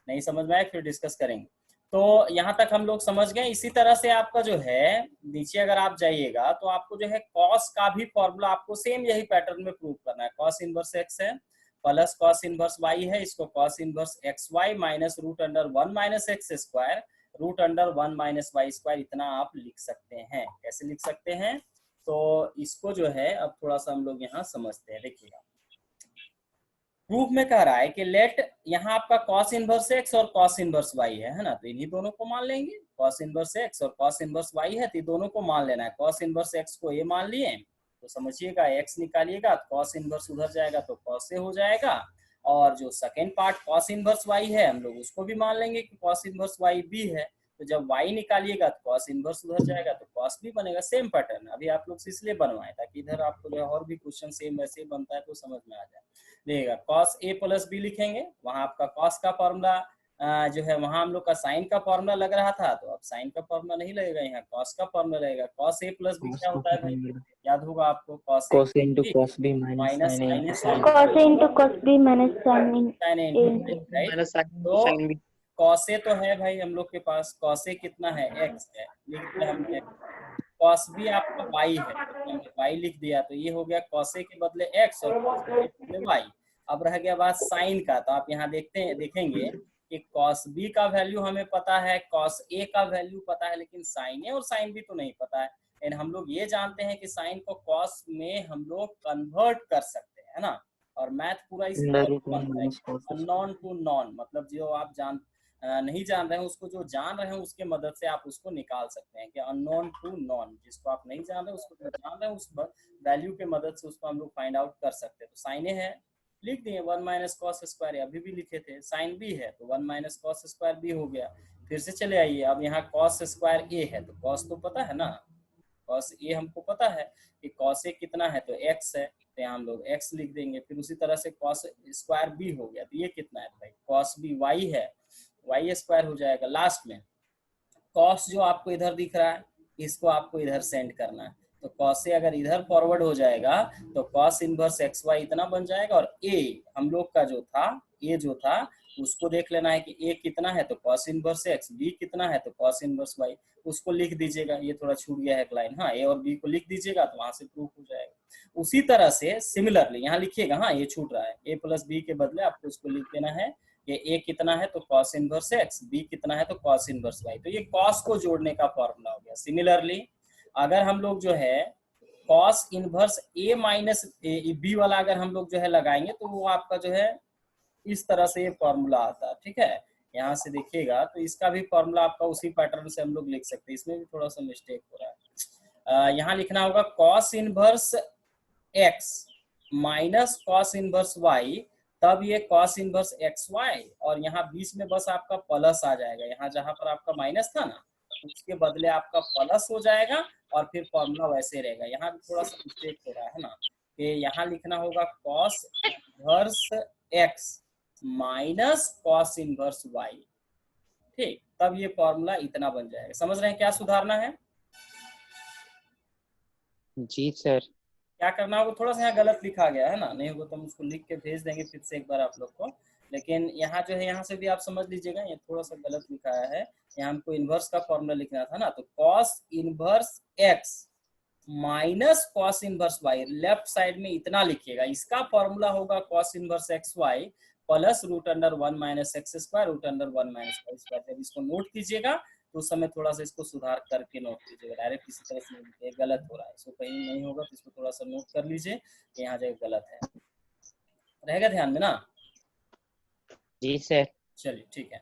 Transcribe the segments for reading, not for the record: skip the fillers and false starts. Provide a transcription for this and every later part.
नहीं समझ में आए फिर डिस्कस करेंगे। तो यहाँ तक हम लोग समझ गए। इसी तरह से आपका जो है नीचे अगर आप जाइएगा तो आपको जो है कॉस का भी फॉर्मूला आपको सेम यही पैटर्न में प्रूव करना है। कॉस इनवर्स एक्स है प्लस कॉस इनवर्स वाई है, इसको cos inverse x y minus root under 1 minus x square root under 1 minus y square, इतना आप लिख सकते हैं। कैसे लिख सकते हैं? तो इसको जो है अब थोड़ा सा हम लोग यहाँ समझते हैं। देखिएगा प्रूफ में कह रहा है कि लेट यहाँ आपका कॉस इनवर्स एक्स और कॉस इनवर्स वाई है ना, तो इन्हीं दोनों को मान लेंगे। कॉस इनवर्स एक्स और कॉस इनवर्स वाई है तो दोनों को मान लेना है। कॉस इनवर्स एक्स को ये मान लिए तो समझिएगा एक्स निकालिएगा तो कॉस इनवर्स उधर जाएगा तो कॉस से हो जाएगा, और जो second part cos inverse y है हम लोग उसको भी मान लेंगे कि कॉस इनवर्स वाई भी है, तो जब y निकालिएगा तो कॉस इनवर्स उधर जाएगा तो कॉस भी बनेगा। सेम पैटर्न अभी आप लोग से इसलिए बनवाए ताकि इधर आपको जो और भी क्वेश्चन सेम वैसे बनता है तो समझ में आ जाए। देखिएगा कॉस ए प्लस बी लिखेंगे, वहां आपका कॉस का फॉर्मूला जो है वहां हम लोग का साइन का फॉर्मूला लग रहा था, तो अब साइन का फॉर्मूला नहीं लगेगा, यहाँ कॉस का फॉर्मूला लगेगा। कॉस ए प्लस बी क्या होता है भाई? याद होगा आपको, cos A cos into cos b minus minus sin a sine into A sin sine cos A into cos B minus sin A A into right. minus sin into तो sin b। कॉसे तो है भाई हम लोग के पास, कॉसे कितना है? एक्स है, लिख दिया हमने। कॉस भी आपका वाई है तो हमने वाई लिख दिया, तो ये हो गया कॉसे के बदले एक्स और कॉसे के बदले वाई। अब रह गया बात साइन का, तो आप यहाँ देखेंगे कि कॉस बी का वैल्यू हमें पता है, कॉस ए का वैल्यू पता है, लेकिन साइन ए और साइन बी तो नहीं पता है। एंड हम लोग ये जानते हैं कि साइन को कॉस में हम लोग कन्वर्ट कर सकते हैं, है ना। और मैथ पूरा इस under तरह root से 1 बनता है minus cos square। Known to known, मतलब जो आप नहीं जान रहे हैं उसको जो जान रहे हैं उसके मदद से आप उसको निकाल सकते हैं कि अननोन टू नॉन, जिसको आप नहीं जान रहे उसको जो जान रहे हैं उस वैल्यू के मदद से उसको हम लोग फाइंड आउट कर सकते हैं। तो साइन ए है लिख दिए 1 माइनस कॉस स्क्वायर, अभी भी लिखे थे। साइन बी है तो 1 माइनस कॉस स्क्वायर बी हो गया। फिर से चले आइए, अब यहाँ कॉस स्क्वायर ए है तो कॉस तो पता है ना, कॉस ए हमको पता है कि कॉस ए कितना है तो एक्स है, तो यहाँ हम लोग एक्स लिख देंगे। फिर उसी तरह से कॉस स्क्वायर बी हो गया, तो ये कितना है भाई? कॉस बी वाई है, वाई स्क्वायर हो जाएगा। लास्ट में कॉस जो आपको इधर दिख रहा है इसको आपको इधर सेंड करना है, तो कॉस से अगर इधर फॉरवर्ड हो जाएगा तो कॉस इनवर्स एक्स वाई इतना बन जाएगा। और ए हम लोग का जो था, ए जो था उसको देख लेना है कि ए कितना है तो कॉस इनवर्स एक्स, बी कितना है तो कॉस इनवर्स वाई, उसको लिख दीजिएगा। ये थोड़ा छूट गया है एक लाइन, हाँ ए और बी को लिख दीजिएगा तो वहां से प्रूफ हो जाएगा। उसी तरह से सिमिलरली यहाँ लिखिएगा, हाँ ये छूट रहा है, ए प्लस बी के बदले आपको उसको लिख देना है कि ए कितना है तो कॉस इनवर्स एक्स, बी कितना है तो कॉस इनवर्स वाई। तो ये कॉस को जोड़ने का फॉर्मूला हो गया। सिमिलरली अगर हम लोग जो है कॉस इनवर्स ए माइनस बी वाला अगर हम लोग जो है लगाएंगे तो वो आपका जो है इस तरह से ये फॉर्मूला आता है, ठीक है। यहाँ से देखिएगा तो इसका भी फॉर्मूला आपका उसी पैटर्न से हम लोग लिख सकते हैं। इसमें भी थोड़ा सा मिस्टेक हो रहा है। यहाँ लिखना होगा cos inverse x minus cos inverse y, तब ये कॉस इनवर्स एक्स वाई, और यहाँ बीच में बस आपका प्लस आ जाएगा। यहाँ जहां पर आपका माइनस था ना उसके बदले आपका प्लस हो जाएगा और फिर फॉर्मूला वैसे रहेगा। यहाँ भी थोड़ा सा मिस्टेक हो रहा है ना, कि यहाँ लिखना होगा cos inverse x minus cos inverse y, ठीक, तब ये फॉर्मूला इतना बन जाएगा। समझ रहे हैं क्या सुधारना है? जी सर। क्या करना होगा, थोड़ा सा यहाँ गलत लिखा गया है ना, नहीं होगा तो हम उसको लिख के भेज देंगे फिर से एक बार आप लोग को। लेकिन यहाँ जो है यहाँ से भी आप समझ लीजिएगा, ये थोड़ा सा गलत लिखा है। यहाँ हमको इनवर्स का फॉर्मूला लिखना था ना, तो cos inverse x minus cos inverse y, left side में इतना लिखिएगा। इसका फॉर्मूला होगा cos inverse x y plus root under 1 minus x square root under 1 minus y square. जब इसको नोट कीजिएगा तो उस समय थोड़ा सा इसको सुधार करके नोट कीजिएगा, डायरेक्ट किसी तरह से नहीं, गलत हो रहा है, इसको कहीं नहीं होगा तो इसको थोड़ा सा नोट कर लीजिए कि यहाँ जगह गलत है, रहेगा ध्यान में ना। जी सर। चलिए ठीक है,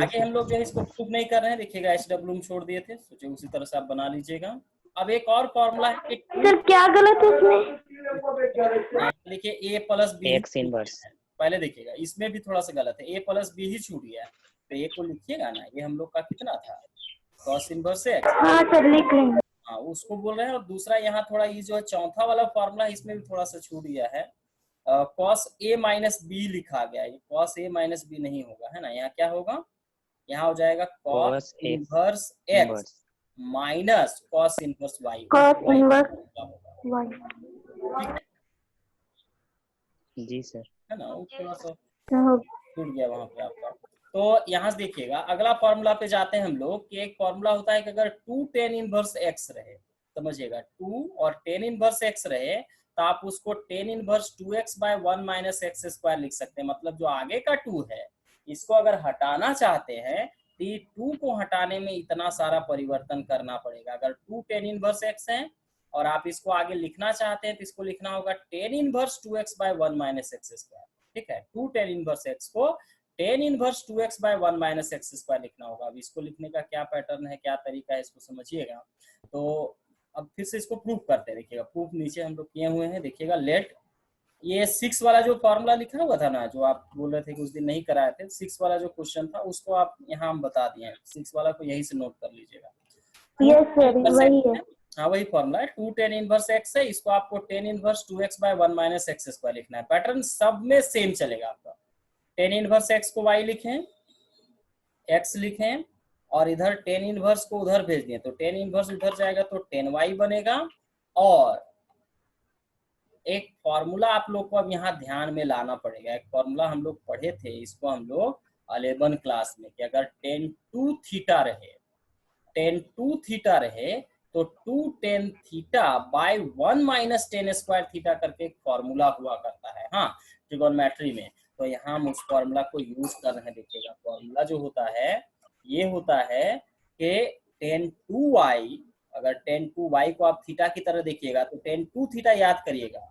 आगे हम लोग जो है इसको प्रूव नहीं कर रहे हैं। देखिएगा HW में छोड़ दिए थे, सोचिए उसी तरह से आप बना लीजिएगा। अब एक और फॉर्मूला है, सर क्या गलत है इसमें? देखिए ए प्लस बी एक्स इनवर्स। पहले देखिएगा इसमें भी थोड़ा सा गलत है, ए प्लस बी ही छूट गया है, तो ए को लिखिएगा ना, ये हम लोग का कितना था कॉस इनवर्स एक्स, हाँ सर लिख लेंगे। हाँ उसको बोल रहे हैं। और दूसरा यहाँ थोड़ा ये जो है चौथा वाला फॉर्मूला है इसमें भी थोड़ा सा छूट गया है, कॉस ए माइनस बी लिखा गया है, कॉस ए माइनस बी नहीं होगा, है ना। यहाँ क्या होगा, यहाँ हो जाएगा cos inverse x minus cos inverse y, cos inverse y। ठीक है, जी सर। है ना, वो थोड़ा सा तो छूट गया वहां पे आपका। तो यहाँ से देखिएगा, अगला फॉर्मूला पे जाते हैं हम लोग कि एक फॉर्मूला होता है कि अगर 2 tan इनवर्स x रहे, समझिएगा 2 और tan इनवर्स x रहे तो आप उसको tan inverse 2x by 1 minus x square लिख सकते हैं। मतलब जो आगे का 2 है इसको अगर हटाना चाहते हैं तो ये 2 को हटाने में इतना सारा परिवर्तन करना पड़ेगा। अगर 2 tan इनवर्स x है और आप इसको आगे लिखना चाहते हैं तो इसको लिखना होगा tan inverse 2x by 1 minus x square. ठीक है, 2 tan इनवर्स x को tan inverse 2x by 1 minus x square लिखना होगा। अब इसको लिखने का क्या पैटर्न है, क्या तरीका है, इसको समझिएगा। तो अब फिर से इसको प्रूफ करते हैं। देखिएगा प्रूफ नीचे हम लोग किए हुए हैं। देखिएगा लेट, ये 6 वाला जो फॉर्मूला लिखा हुआ था ना, जो आप बोल रहे थे कि उस दिन नहीं कराए थे, 6 वाला जो क्वेश्चन था उसको आप यहाँ हम बता दिए हैं। 6 वाला को यही से नोट कर लीजिएगा। यस सर, वही है। हाँ वही फॉर्मूला है, 2 tan इनवर्स x है, इसको आपको tan inverse 2x by 1 minus x square लिखना है। पैटर्न सब में सेम चलेगा आपका। tan इनवर्स x को y लिखें, x लिखें और इधर tan इनवर्स को उधर भेज दिए तो tan इनवर्स उधर जाएगा तो tan y बनेगा। और एक फॉर्मूला आप लोग को अब यहाँ ध्यान में लाना पड़ेगा। एक फॉर्मूला हम लोग पढ़े थे, इसको हम लोग 11 क्लास में, कि अगर tan 2 थीटा रहे, tan 2 थीटा रहे तो 2 tan theta by 1 minus tan square theta करके एक फॉर्मूला हुआ करता है, हाँ ट्रिगोनोमेट्री में। तो यहाँ हम उस फॉर्मूला को यूज कर रहे हैं। देखिएगा फॉर्मूला जो होता है ये होता है कि tan 2y, अगर tan 2y को आप थीटा की तरह देखिएगा तो tan 2 थीटा याद करिएगा,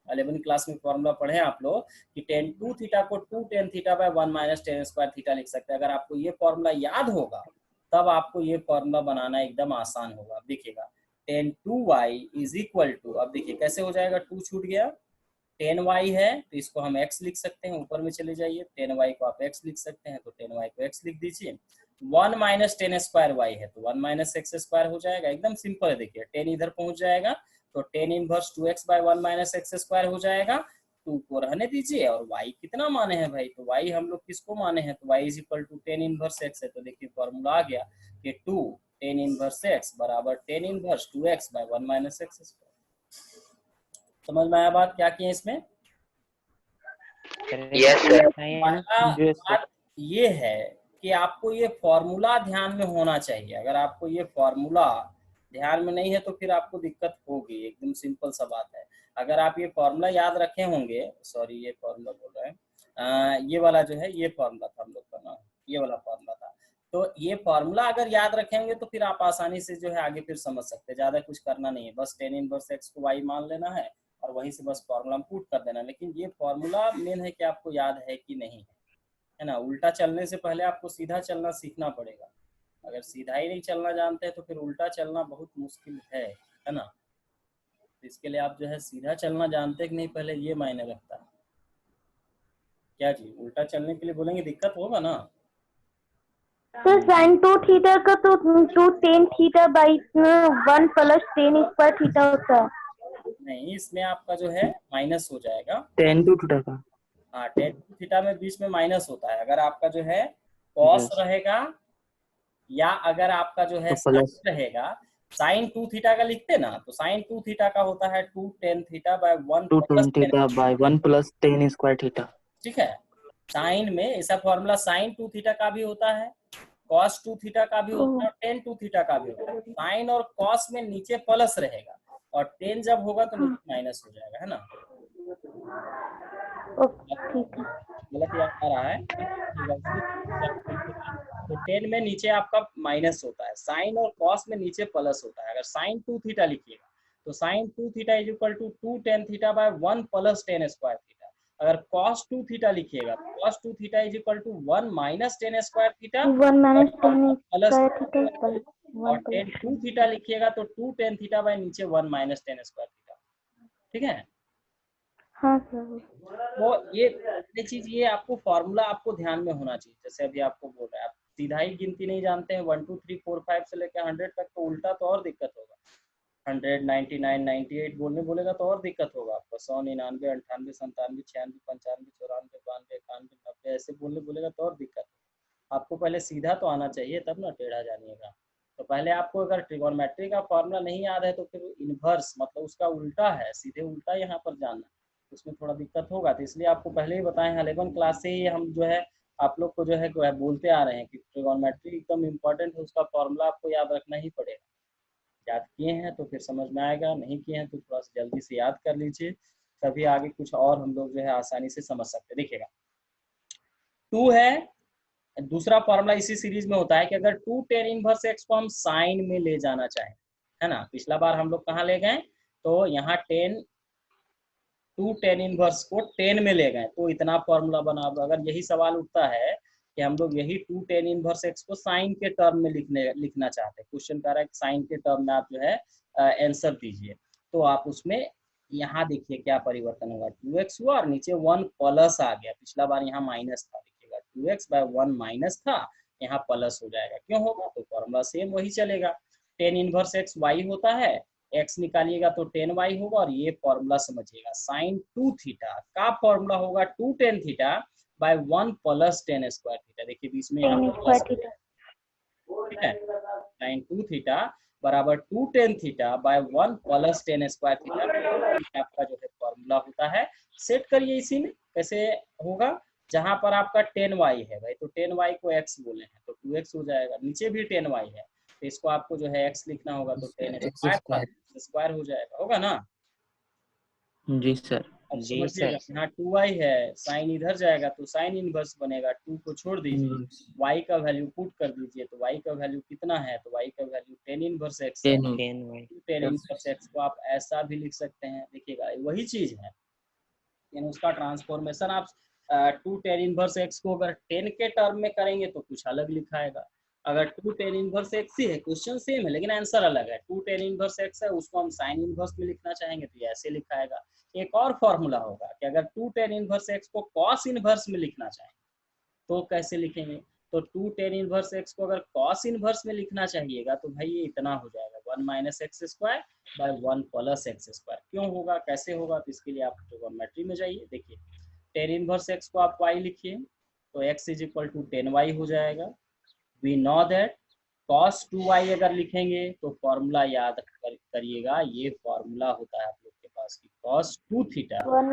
11 क्लास में फॉर्मूला पढ़े आप लोग कि tan 2 थीटा को 2 tan theta by 1 minus tan square theta लिख सकते हैं। अगर आपको ये फॉर्मूला याद होगा तब आपको ये फॉर्मूला बनाना एकदम आसान होगा। अब देखिएगा tan 2y is equal to, अब देखिए कैसे हो जाएगा, 2 छूट गया, tan y है तो इसको हम x लिख सकते हैं, ऊपर में चले जाइए, tan y को आप x लिख सकते हैं तो tan y को x लिख दीजिए। 1 माइनस tan स्क्वायर y है तो 1 माइनस एक्स स्क्वायर हो जाएगा, एकदम सिंपल है। देखिए tan इधर पहुंच जाएगा तो tan inverse 2x by 1 minus x square हो जाएगा। 2 को रहने दीजिए और y कितना माने हैं भाई, तो y हम लोग किसको माने हैं, तो y is equal to tan inverse x है। तो देखिए फॉर्मूला आ गया कि 2 tan इनवर्स x बराबर tan inverse 2x by 1 minus x square. समझ में आया बात क्या किए इसमें? Yes sir. बात ये है कि आपको ये फॉर्मूला ध्यान में होना चाहिए। अगर आपको ये फॉर्मूला ध्यान में नहीं है तो फिर आपको दिक्कत होगी, एकदम सिंपल सा बात है। अगर आप ये फॉर्मूला याद रखे होंगे, सॉरी ये फॉर्मूला बोल रहे हैं, ये वाला जो है ये फॉर्मूला था हम लोग का ना, ये वाला फॉर्मूला था। तो ये फॉर्मूला अगर याद रखेंगे तो फिर आप आसानी से जो है आगे फिर समझ सकते हैं। ज्यादा कुछ करना नहीं है, बस tan इनवर्स x को y मान लेना है और वहीं से बस फॉर्मूला पुट कर देना। लेकिन ये फॉर्मूला मेन है कि आपको याद है कि नहीं है ना। उल्टा चलने से पहले आपको सीधा चलना सीखना पड़ेगा। अगर सीधा ही नहीं चलना जानते हैं तो फिर उल्टा चलना बहुत मुश्किल है ना। तो इसके लिए आप जो है सीधा चलना जानते कि नहीं पहले ये मायने रखता है। क्या जी, उल्टा चलने के लिए बोलेंगे दिक्कत होगा ना। सर साइन 2 थीटा का तो 2 tan theta by 1 plus tan square theta होता है। नहीं, इसमें आपका जो है माइनस हो जाएगा tan 2 थीटा का, हाँ tan 2 थीटा में बीच में माइनस होता है। अगर आपका जो है कॉस रहेगा या अगर आपका जो है तो प्लस रहेगा, साइन 2 थीटा का लिखते ना तो साइन 2 थीटा का होता है 2 tan theta by 1 2 plus tan theta by 1 plus tan square theta. ठीक है, साइन में ऐसा फॉर्मूला साइन 2 थीटा का भी होता है, कॉस 2 थीटा का भी होता है, tan 2 थीटा का भी होता है। साइन और कॉस में नीचे प्लस रहेगा और tan जब होगा तो नीचे माइनस हो जाएगा, है ना। ओके ठीक है। गलत याद आ रहा है तो tan में नीचे आपका माइनस होता है, साइन और कॉस में नीचे प्लस होता है। अगर साइन 2 थीटा लिखिएगा तो sine 2 theta is equal to 2 tan theta by 1 plus tan square theta. अगर cos 2 थीटा लिखिएगा तो cos 2 theta is equal to 1 minus tan square theta 1 minus tan plus, square theta और tan 2 theta लिखिएगा तो 2 tan theta bye नीचे 1 minus tan square theta. ठीक है, हाँ सर। तो ये चीज, ये आपको फॉर्मूला आपको ध्यान में होना चाहिए। जैसे अभी आपको बोल रहे हैं, आप सीधा ही गिनती नहीं जानते हैं 1 2 3 4 5 से लेकर 100 तक, तो उल्टा तो और दिक्कत होगा। 100 99 98 बोलेगा तो और दिक्कत होगा आपको। 100 99 98 97 96 95 94 92 91 90 ऐसे बोलेगा तो और दिक्कत होगा। आपको पहले सीधा तो आना चाहिए तब ना टेढ़ा जानिएगा। तो पहले आपको अगर ट्रिगोनोमेट्री का फॉर्मूला नहीं याद है तो फिर इनवर्स मतलब उसका उल्टा है, सीधे उल्टा यहाँ पर जानना, उसमें थोड़ा दिक्कत होगा। तो इसलिए आपको पहले ही बताए हैं 11 क्लास से ही हम जो है आप लोग को जो है बोलते आ रहे हैं कि ट्रिगोनोमेट्री एकदम इम्पोर्टेंट है, उसका फॉर्मूला आपको याद रखना ही पड़ेगा। याद किए हैं तो फिर समझ में आएगा, नहीं किए हैं तो थोड़ा सा जल्दी से याद कर लीजिए, तभी आगे कुछ और हम लोग जो है आसानी से समझ सकते हैं। देखिएगा 2 है, दूसरा फॉर्मूला इसी सीरीज में होता है कि अगर 2 tan इनवर्स x को हम साइन में ले जाना चाहें, है ना, पिछला बार हम लोग कहाँ ले गए, तो यहाँ 2 tan इनवर्स को 10 में ले गए, तो इतना फॉर्मूला बना। अगर यही सवाल उठता है कि हम लोग यही 2 tan इनवर्स x को साइन के टर्म में लिखना चाहते हैं, क्वेश्चन कह रहा है साइन के टर्म में आप जो है आंसर दीजिए, तो आप उसमें यहाँ देखिए क्या परिवर्तन होगा, 2x हुआ और नीचे 1 प्लस आ गया, पिछला बार यहाँ माइनस था, देखिएगा 2x/1 माइनस था, यहाँ प्लस हो जाएगा, क्यों होगा, तो फॉर्मूला सेम वही चलेगा। tan इनवर्स x y होता है, x निकालिएगा तो 10y होगा, और ये फॉर्मूला समझिएगा sin 2 थीटा का फॉर्मूला होगा 2 tan theta by 1 plus tan square theta. देखिए बीच में यहाँ प्लस, ठीक है, sin 2 थीटा बराबर 2 tan theta by 1 plus tan square theta, आपका जो है फॉर्मूला होता है। सेट करिए इसी में, कैसे होगा, जहां पर आपका 10y है भाई, तो 10y को x बोले हैं तो 2x हो जाएगा, नीचे भी 10y है तो इसको आपको जो है x लिखना होगा, तो 10 स्क्वायर हो जाएगा, होगा ना। जी सर। अब समझिएगा यहाँ 2y है, साइन इधर जाएगा तो साइन इनवर्स बनेगा, 2 को छोड़ दीजिए, y का वैल्यू पुट कर दीजिए, तो y का वैल्यू कितना है, तो y का वैल्यू 10 इनवर्स x है, 10 इनवर्स x को आप ऐसा भी लिख सकते हैं, देखिएगा वही चीज है, लेकिन उसका ट्रांसफॉर्मेशन आप 2 tan इनवर्स x को अगर 10 के टर्म में करेंगे तो कुछ अलग लिखाएगा, अगर 2 tan इनवर्स x ही है, क्वेश्चन सेम है लेकिन आंसर अलग है, 2 tan इनवर्स x है उसको हम साइन इनवर्स में लिखना चाहेंगे तो ये ऐसे लिखाएगा। एक और फॉर्मूला होगा कि अगर 2 tan इनवर्स x को cos इनवर्स में लिखना चाहें तो कैसे लिखेंगे, तो 2 tan इनवर्स x को अगर cos इनवर्स में लिखना चाहिएगा तो भाई ये इतना हो जाएगा 1 minus x square by 1 plus x square, क्यों होगा, कैसे होगा, तो इसके लिए आप ट्रिगोनोमेट्री में जाइए, देखिए tan इनवर्स x को आप y लिखिए तो x is equal to 10y हो जाएगा। We know that cos 2y अगर लिखेंगे तो फॉर्मूला याद करिएगा, ये फॉर्मूला होता है आप लोग के पास कि cos 2 theta 1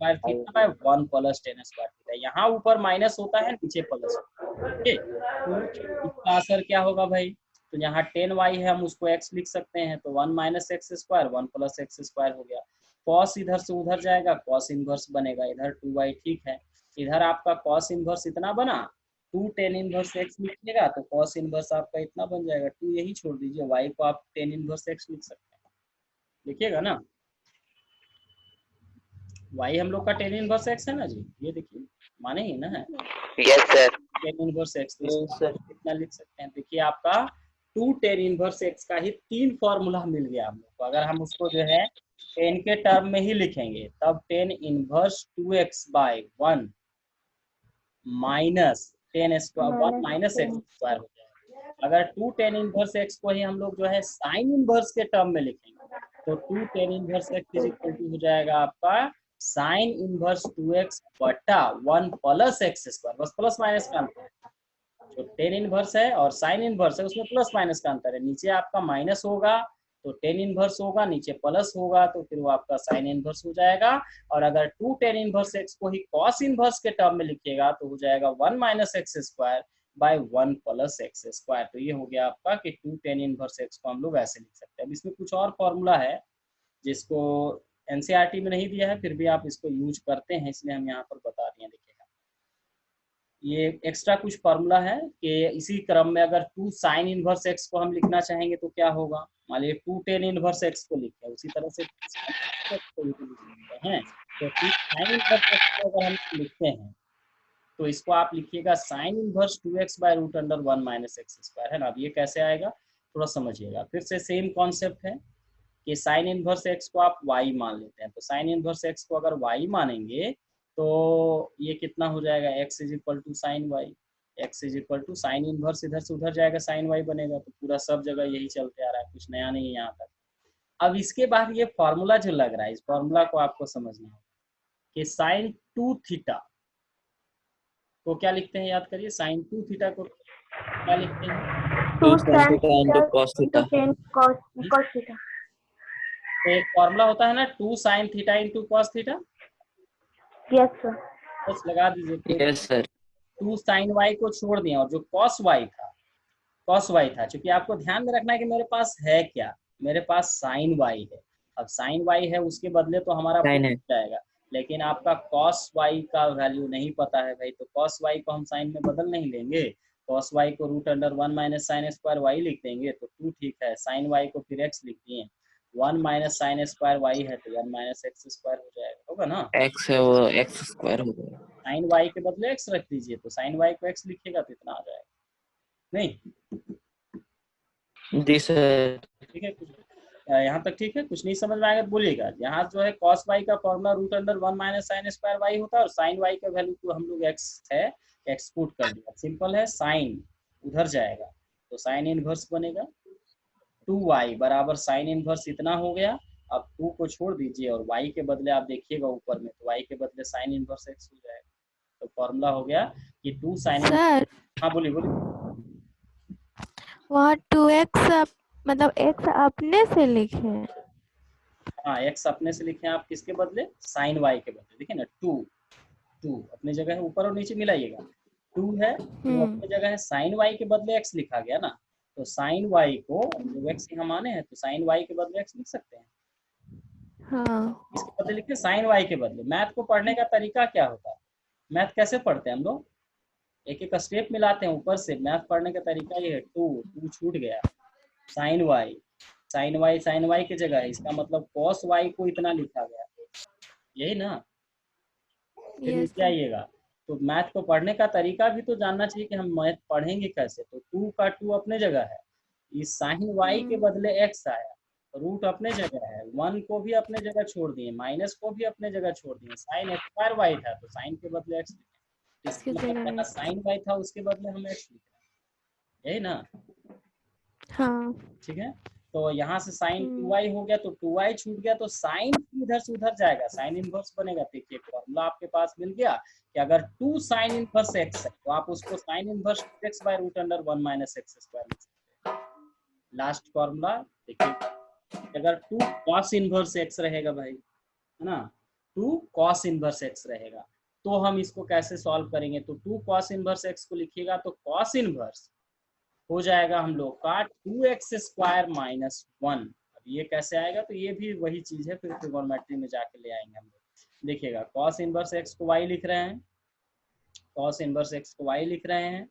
by 1 plus 10 square theta, यहाँ ऊपर माइनस होता है नीचे प्लस, ठीक है, तो इसका असर क्या होगा भाई, तो यहाँ 10y है हम उसको x लिख सकते हैं, तो 1 minus x square 1 plus x square हो गया, cos इधर से उधर जाएगा cos इनवर्स बनेगा, इधर 2y, ठीक है, इधर आपका cos इनवर्स इतना बना, 2 tan इनवर्स x लिखिएगा तो cos इनवर्स आपका इतना बन जाएगा, 2 यही छोड़ दीजिए, y को आप tan इनवर्स x लिख सकते हैं, लिखिएगा ना, y हम लोग का tan इनवर्स x है ना जी, ये देखिए माने ही ना है, yes sir. tan inverse x तो कितना लिख सकते हैं, देखिए आपका 2 tan इनवर्स x का ही 3 फॉर्मूला मिल गया हम लोग को, अगर हम उसको जो है 10 के टर्म में ही लिखेंगे तब tan inverse 2x by 1 minus 10 square 1 minus x square हो जाएगा। अगर 2 tan इनवर्स x को ही हम लोग जो है साइन इनवर्स के टर्म में लिखेंगे तो 2 tan inverse x is equal to हो जाएगा आपका साइन इनवर्स 2x बटा 1 प्लस एक्स स्क्वायर, बस प्लस माइनस का अंतर है, जो tan इनवर्स है और साइन इनवर्स है उसमें प्लस माइनस का अंतर है, नीचे आपका माइनस होगा तो tan इनवर्स होगा, नीचे प्लस होगा तो फिर वो आपका साइन इनवर्स हो जाएगा, और अगर 2 tan इनवर्स x को ही cos इनवर्स के टर्म में लिखिएगा तो हो जाएगा 1 minus x square by 1 plus x square, तो ये हो गया आपका कि 2 tan इनवर्स x को हम लोग ऐसे लिख सकते हैं। अब इसमें कुछ और फॉर्मूला है जिसको एनसीईआरटी में नहीं दिया है, फिर भी आप इसको यूज करते हैं इसलिए हम यहाँ पर बता दिए, देखिएगा ये एक्स्ट्रा कुछ फार्मूला है कि इसी क्रम में अगर 2 साइन इनवर्स x को हम लिखना चाहेंगे तो क्या होगा, मान लीजिए 2 tan इनवर्स x को लिखे, उसी तरह से को लिख सकते हैं, तो 2 साइन इनवर्स x को अगर हम लिखते हैं तो इसको आप लिखिएगा sine inverse 2x by root under 1 minus x square, है ना। अब ये कैसे आएगा थोड़ा समझिएगा, फिर से सेम कॉन्सेप्ट है कि साइन इनवर्स x को आप y मान लेते हैं, तो साइन इनवर्स x को अगर y मानेंगे तो ये कितना हो जाएगा, x is equal to sine y, x is equal to sine inverse इधर से उधर जाएगा साइन वाई बनेगा, तो पूरा सब जगह यही चलते आ रहा है, कुछ नया नहीं है यहाँ तक। अब इसके बाद ये फॉर्मूला जो लग रहा है, इस फॉर्मूला को आपको समझना होगा कि साइन 2 थीटा को क्या लिखते हैं, याद करिए, साइन 2 थीटा को क्या लिखते हैं, 2 tan theta cos theta. cos theta, तो एक फॉर्मूला होता है ना 2 sine theta into cos theta, yes sir, बस लगा दीजिए। Yes sir. 2 sin y को छोड़ दिए और जो cos y था, क्योंकि आपको ध्यान में रखना है कि मेरे पास है क्या, मेरे पास sin y है। अब sin y है, उसके बदले तो हमारा साइन है। जाएगा, लेकिन आपका cos y का वैल्यू नहीं पता है भाई, तो cos y को हम sin में बदल नहीं लेंगे, cos y को √1 माइनस साइन स्क्वायर y लिख देंगे, तो 2 ठीक है। sin y को फिर x लिख दिए, 1 माइनस साइन स्क्वायर y है तो 1 माइनस एक्स स्क्वायर हो जाएगा, होगा ना। एक्स है वो एक्स स्क्वायर हो गया। sin y के बदले x रख दीजिए, तो sin y को x लिखिएगा तो इतना आ जाएगा, नहीं जी सर। ठीक है। कुछ यहाँ तक ठीक है, कुछ नहीं समझ में आएगा तो बोलिएगा। यहाँ जो है cos y का formula √1 minus sine square y होता है, और sin y का वैल्यू तो हम लोग x है, x पुट कर दिया, सिंपल है। sin उधर जाएगा तो sin इनवर्स बनेगा, 2y बराबर sin इनवर्स इतना हो गया। अब 2 को छोड़ दीजिए और y के बदले आप देखिएगा ऊपर में, तो y के बदले sin इनवर्स x हो जाएगा। तो फॉर्मूला हो गया कि 2 sin। सर हाँ बोलिए बोलिए। वहाँ 2x मतलब x अपने से लिखे। हाँ, x अपने से लिखे आप, किसके बदले, sin y के बदले। देखिए ना, 2 अपनी जगह है, ऊपर और नीचे मिलाइएगा, 2 है, 2 अपनी जगह है, sin y के बदले x लिखा गया ना, तो sin y को जब x यहाँ माने हैं तो sin y के बदले x लिख सकते हैं। हाँ। इसके बदले लिखे sin y के बदले। मैथ को पढ़ने का तरीका क्या होता है, मैथ कैसे पढ़ते हैं हम लोग, एक एक स्टेप मिलाते हैं ऊपर से। मैथ पढ़ने का तरीका ये है, 2 छूट गया, sin y की जगह है, इसका मतलब cos y को इतना लिखा गया, यही ना। फिर यस नीचे आइएगा, तो मैथ को पढ़ने का तरीका भी तो जानना चाहिए कि हम मैथ पढ़ेंगे कैसे। तो 2 का 2 अपने जगह है, इस sin y के बदले x आया, रूट अपने जगह है, 1 को भी अपने जगह छोड़ दिए, माइनस को भी अपने जगह छोड़ दिए, sin स्क्वायर y था तो sin के बदले x लिखे, इसका मतलब जहाँ sin y था उसके बदले हम x लिख रहे हैं, यही ना। हाँ। ठीक है, तो यहाँ से sin 2y हो गया, तो 2y छूट गया, तो sin इधर से उधर जाएगा, sin इनवर्स बनेगा। देखिए फॉर्मूला आपके पास मिल गया कि अगर 2 sin इनवर्स x है तो आप उसको sin inverse x by √1 minus x square लिख सकते हैं। लास्ट फॉर्मूला देखिए, अगर 2 cos इनवर्स x रहेगा भाई, है ना, 2 cos इनवर्स x रहेगा, तो हम इसको कैसे सॉल्व करेंगे। तो 2 cos इनवर्स x को लिखिएगा तो cos इनवर्स हो जाएगा हम लोग का 2x स्क्वायर माइनस 1। अब ये कैसे आएगा, तो ये भी वही चीज है, फिर ट्रिगोनोमेट्री में जाके ले आएंगे हम लोग। देखिएगा cos इनवर्स x को y लिख रहे हैं, cos इनवर्स x को y लिख रहे हैं,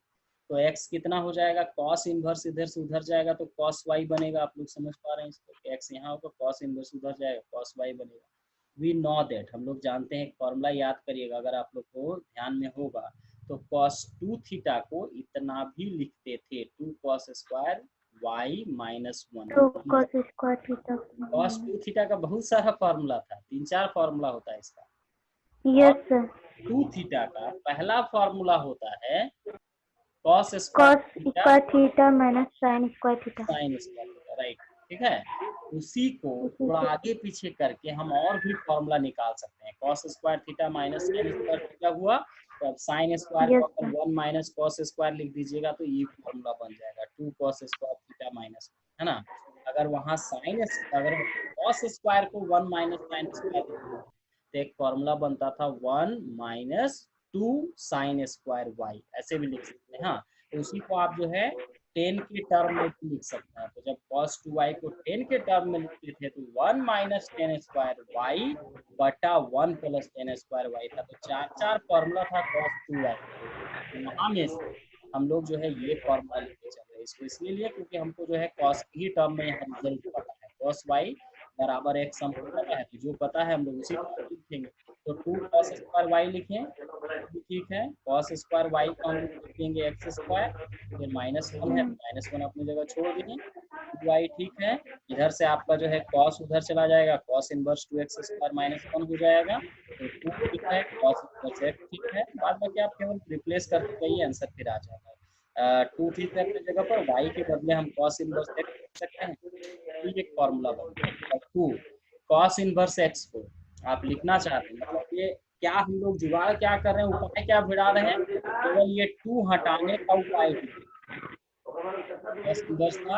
तो x कितना हो जाएगा, cos इनवर्स इधर से उधर जाएगा तो cos y बनेगा। आप लोग समझ पा रहे हैं इसको, कि x यहाँ होगा, cos इनवर्स उधर जाएगा, cos y बनेगा। वी नो दैट, हम लोग जानते हैं, फॉर्मूला याद करिएगा अगर आप लोग को ध्यान में होगा, तो cos 2 थीटा को इतना भी लिखते थे, 2 cos square y minus 1। cos square theta. cos 2 theta का बहुत सारा फॉर्मूला था, 3-4 फॉर्मूला होता है इसका। Yes sir. 2 थीटा का पहला फॉर्मूला होता है cos square theta minus sine square theta. Sine square theta, right, ठीक है। उसी को थोड़ा आगे पीछे करके हम और भी फॉर्मूला निकाल सकते हैं। cos square theta minus sine square theta हुआ, तो अब साइन स्क्वायर को 1 माइनस cos स्क्वायर लिख दीजिएगा, तो ये फॉर्मूला बन जाएगा 2 cos स्क्वायर थीटा माइनस, है ना। अगर वहाँ अगर cos स्क्वायर को 1 माइनस साइन स्क्वायर, तो एक फॉर्मूला बनता था 1 माइनस 2 साइन स्क्वायर y, ऐसे भी लिख सकते हैं। हाँ, तो उसी को आप जो है 10 के टर्म में भी लिख सकते हैं। तो जब cos 2y को 10 के टर्म में लिखते थे तो 1 माइनस 10 स्क्वायर y बटा 1 प्लस 10 स्क्वायर y था। तो 4 फॉर्मूला था cos 2y, वहाँ में से हम लोग जो है ये फॉर्मूला लेके चल रहे हैं। इसको इसलिए लिए क्योंकि हमको जो है cos की टर्म में यहाँ रिजल्ट पता है, cos y बराबर x हमको पता है, तो जो पता है हम लोग उसी को लिखेंगे। तो 2 cos स्क्वायर y लिखें, ठीक है, cos स्क्वायर y को हम लोग लिखेंगे एक्स स्क्वायर, फिर -1 है, -1 अपनी जगह छोड़ दिए, 2y, ठीक है। इधर से आपका जो है cos उधर चला जाएगा, cos इनवर्स 2x स्क्वायर -1 हो जाएगा, तो 2 ठीक है, cos इनवर्स x ठीक है। बाद में आप केवल रिप्लेस करके गई, आंसर फिर आ जाएगा। 2 ठीक है अपनी जगह पर, y के बदले हम cos इनवर्स x लिख सकते हैं, ये एक फॉर्मूला बन गया। 2 cos इनवर्स x को आप लिखना चाहते हैं, मतलब ये क्या हम लोग जुगाड़ क्या कर रहे हैं, उपाय क्या भिड़ा रहे हैं, केवल ये 2 हटाने का उपाय cos इनवर्स का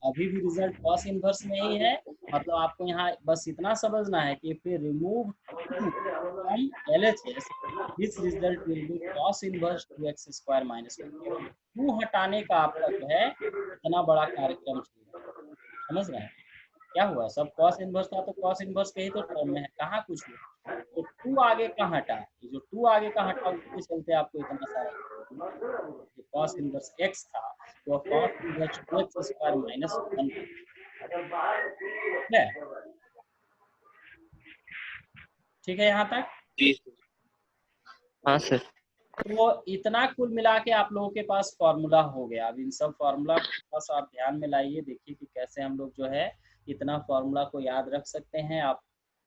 अभी भी रिजल्ट cos इनवर्स में ही है। मतलब आपको यहाँ बस इतना समझना है कि फिर remove 2 from LHS this result will be cos inverse 2x square minus 1। 2 हटाने का आपका जो है इतना बड़ा कार्यक्रम चलेगा, समझ रहे हैं क्या हुआ? सब cos इनवर्स था तो cos इनवर्स के ही तो टर्म में है, कहाँ कुछ हुआ। तो 2 आगे का हटा, जो 2 आगे का हटा उसके चलते आपको इतना सारा जो cos इनवर्स x था वो cos inverse 2x square minus 1 है। ठीक है यहाँ तक? जी हाँ सर। तो इतना कुल मिला के आप लोगों के पास फॉर्मूला हो गया। अब इन सब फॉर्मूला को बस आप ध्यान में लाइए, देखिए कि कैसे हम लोग जो है इतना फॉर्मूला को याद रख सकते हैं। आप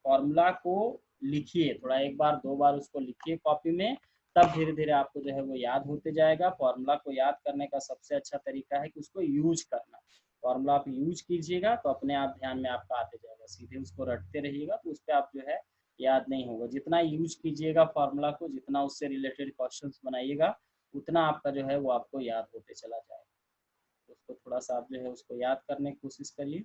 फॉर्मूला को लिखिए, थोड़ा एक बार दो बार उसको लिखिए कॉपी में, तब धीरे धीरे आपको जो है वो याद होते जाएगा। फॉर्मूला को याद करने का सबसे अच्छा तरीका है कि उसको यूज करना। फॉर्मूला आप यूज कीजिएगा तो अपने आप ध्यान में आपका आते जाएगा, सीधे उसको रटते रहिएगा तो उस पर आप जो है याद नहीं होगा। जितना यूज कीजिएगा फार्मूला को, जितना उससे रिलेटेड क्वेश्चंस बनाइएगा, उतना आपका जो है वो आपको याद होते चला जाएगा। उसको थोड़ा सा आप जो है उसको याद करने की कोशिश करिए।